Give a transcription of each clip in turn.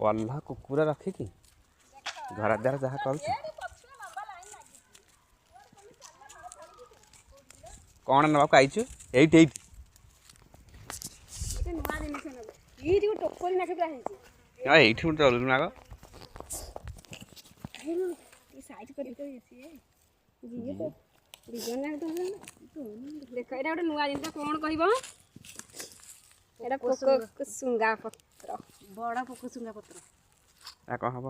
पल्ला कुकुर रखिकी घर द्वार जहाँ कर कौन नवाक आईचु एट एट एठी चलु ना देख एटा गोटे नुआ जिनिस कौन कहब एटा पोकुसुंगा पत्र बड़ा पोकुसुंगा पत्र कौन हम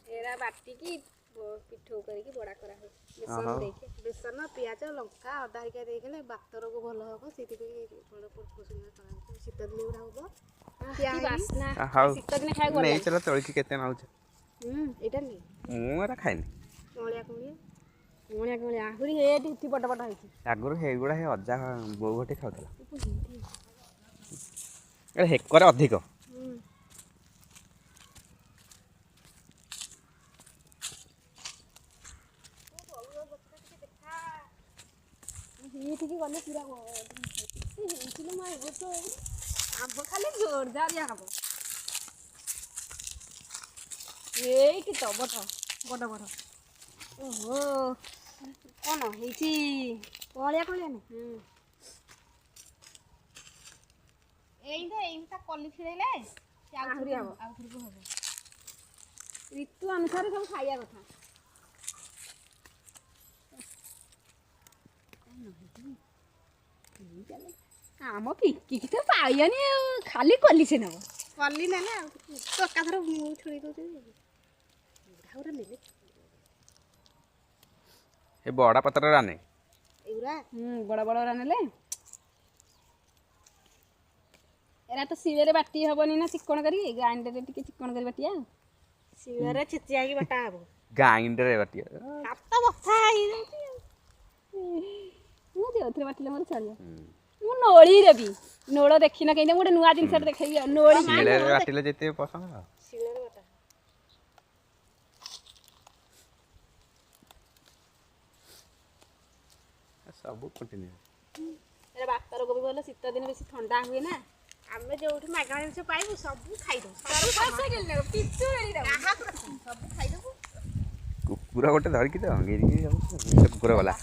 एरा बाटिकी पिठो करके बड़ा करा है बेसन देके बेसन पियाज लंका अदा हरिका देके बातर को भल हम से बड़ा पोकुसुंगा करा शीत दिन गुड़ा हम क्या बासना शीत दिन खाए नहीं चलो तोड़की केते नाउछ एटा नहीं मु एरा खाइनी कमलिया कमलिया कमलिया आहुरी हेटी उठी बड़ बड़ होई आगुर हेगुड़ा हे अजा बो घटी खाउतला ए हेकर अधिक ये गले पूरा आब खाली जोरदार हम ये तो बड़ बड़ ओहो कौन होइछि कलिया कलिया नहीं एइटा कली छिड़ेले से आउथुरी हम आउथुरी को हो ऋतु अनुसार सब खाइया कथा आम पिकी तो पाइयानी खाली कली से नब कली ना तो एकाथर छोड़ी दे बुढ़ा नेले ए बड़ा पत्र राने एउरा बड़ा बड़ा रानेले एरा तो सिले रे बाटी हबनी ना चिकन करी ग्राइंडर रे टिके चिकन करी बाटिया सिले रे छिचिया की बाटा हबो ग्राइंडर रे बाटिया हाथ बथा आई मु देउथरे बाटिले मोर चलियो मु नोळी रे भी नोळ देखि ना कहिने मोटे नुवा जिंस देखैबी नोळी सिले रे बाटिले जेते पसंद सिले रे बाटा सब कंटिन्यू एरा बातर को भी बोले शीत दिन बेसी ठंडा हुए ना आमे जोठी मागणा जिंस पाइबु सब खाइ दो सब पिचु रेडी दो सब खाइ दो कुकुर गोटे धरकी तो गिरी कुकुर गला